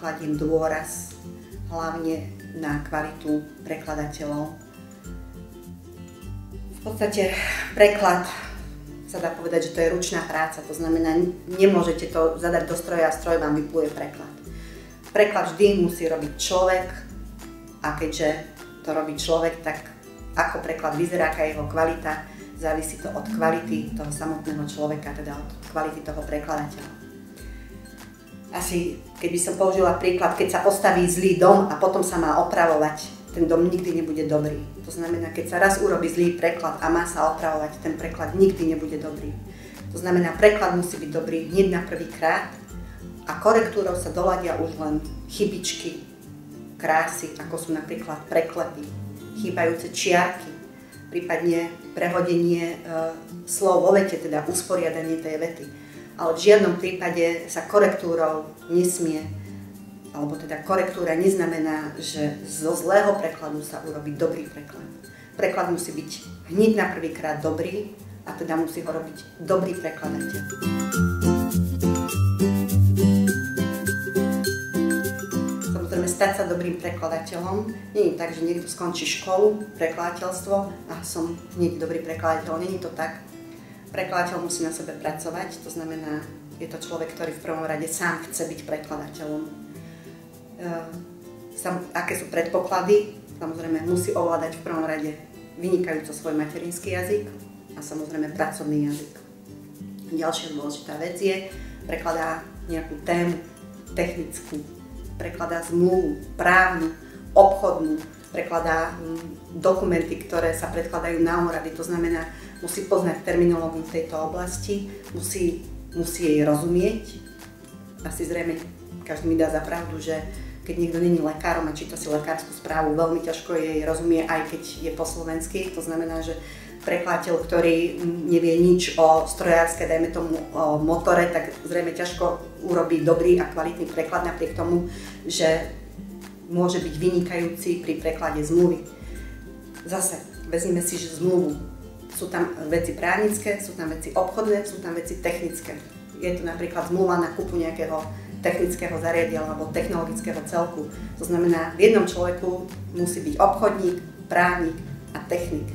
kladiem dôraz hlavne na kvalitu prekladateľov. V podstate preklad sa dá povedať, že to je ručná práca, to znamená, nemôžete to zadať do stroja a stroj vám vypluje preklad. Preklad vždy musí robiť človek a keďže to robí človek, tak ako preklad vyzerá, aká je jeho kvalita, závisí to od kvality toho samotného človeka, teda od kvality toho prekladateľa. Asi, keby som použila príklad, keď sa postaví zlý dom a potom sa má opravovať, ten dom nikdy nebude dobrý. To znamená, keď sa raz urobí zlý preklad a má sa opravovať, ten preklad nikdy nebude dobrý. To znamená, preklad musí byť dobrý hneď na prvý krát a korektúrou sa doladia už len chybičky, krásy, ako sú napríklad preklepy, chýbajúce čiarky, prípadne prehodenie slov vo vete, teda usporiadanie tej vety. Ale v žiadnom prípade sa korektúrou nesmie, alebo teda korektúra neznamená, že zo zlého prekladu sa urobí dobrý preklad. Preklad musí byť hneď na prvýkrát dobrý a teda musí ho robiť dobrý prekladateľ. Samozrejme, stať sa dobrým prekladateľom nie je tak, že niekto skončí školu, prekladateľstvo a som hneď dobrý prekladateľ. Nie je to tak. Prekladateľ musí na sebe pracovať, to znamená, je to človek, ktorý v prvom rade sám chce byť prekladateľom. Aké sú predpoklady? Samozrejme, musí ovládať v prvom rade vynikajúco svoj materinský jazyk a samozrejme pracovný jazyk. Ďalšia dôležitá vec je, prekladá nejakú tému technickú, prekladá zmluvu, právnu, obchodnú, prekladá dokumenty, ktoré sa predkladajú na úrady, to znamená, musí poznať terminológiu v tejto oblasti, musí jej rozumieť. Asi zrejme každý mi dá za pravdu, že keď niekto není lekárom a číta si lekárskú správu, veľmi ťažko jej rozumie, aj keď je po slovensky. To znamená, že prekladateľ, ktorý nevie nič o strojárske, dajme tomu o motore, tak zrejme ťažko urobí dobrý a kvalitný preklad, napriek tomu, že môže byť vynikajúci pri preklade zmluvy. Zase, vezmeme si, že zmluvu. Sú tam veci právnické, sú tam veci obchodné, sú tam veci technické. Je to napríklad zmluva na kúpu nejakého technického zariadenia alebo technologického celku. To znamená, v jednom človeku musí byť obchodník, právnik a technik.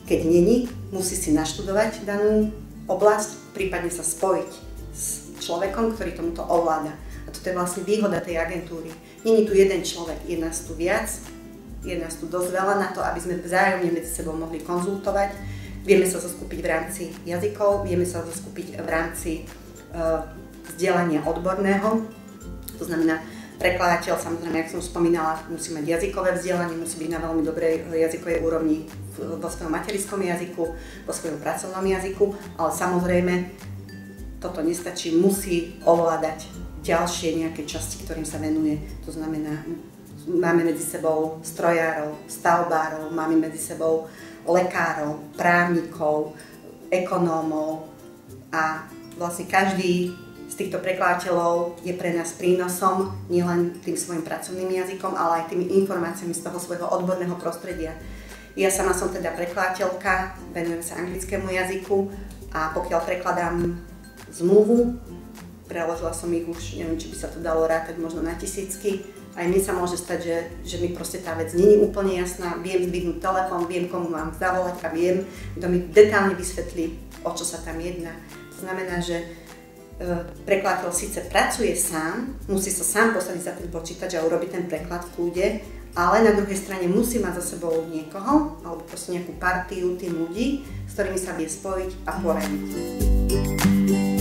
Keď není, musí si naštudovať danú oblasť, prípadne sa spojiť s človekom, ktorý tomuto ovláda. A toto je vlastne výhoda tej agentúry. Není tu jeden človek, je nás tu viac, je nás tu dosť veľa na to, aby sme vzájomne medzi sebou mohli konzultovať. Vieme sa zoskupiť v rámci jazykov, vieme sa zoskupiť v rámci vzdelania odborného, to znamená, prekladateľ, samozrejme, ako som spomínala, musí mať jazykové vzdelanie, musí byť na veľmi dobrej jazykovej úrovni vo svojom materskom jazyku, vo svojom pracovnom jazyku, ale samozrejme, toto nestačí, musí ovládať ďalšie nejaké časti, ktorým sa venuje. To znamená, máme medzi sebou strojárov, stavbárov, máme medzi sebou lekárov, právnikov, ekonómov a vlastne každý z týchto prekladateľov je pre nás prínosom nielen tým svojim pracovným jazykom, ale aj tými informáciami z toho svojho odborného prostredia. Ja sama som teda prekladateľka, venujem sa anglickému jazyku a pokiaľ prekladám zmluvu, preložila som ich už, neviem, či by sa to dalo rátať možno na tisícky, aj mne sa môže stať, že mi proste tá vec nie je úplne jasná, viem zdvihnúť telefón, viem, komu mám zavolať a viem, kto mi detálne vysvetlí, o čo sa tam jedná. To znamená, že prekladateľ síce pracuje sám, musí sa sám posadiť za ten počítač a urobiť ten preklad v kľude, ale na druhej strane musí mať za sebou niekoho, alebo proste nejakú partiu, tým ľudí, s ktorými sa vie spojiť a poradiť.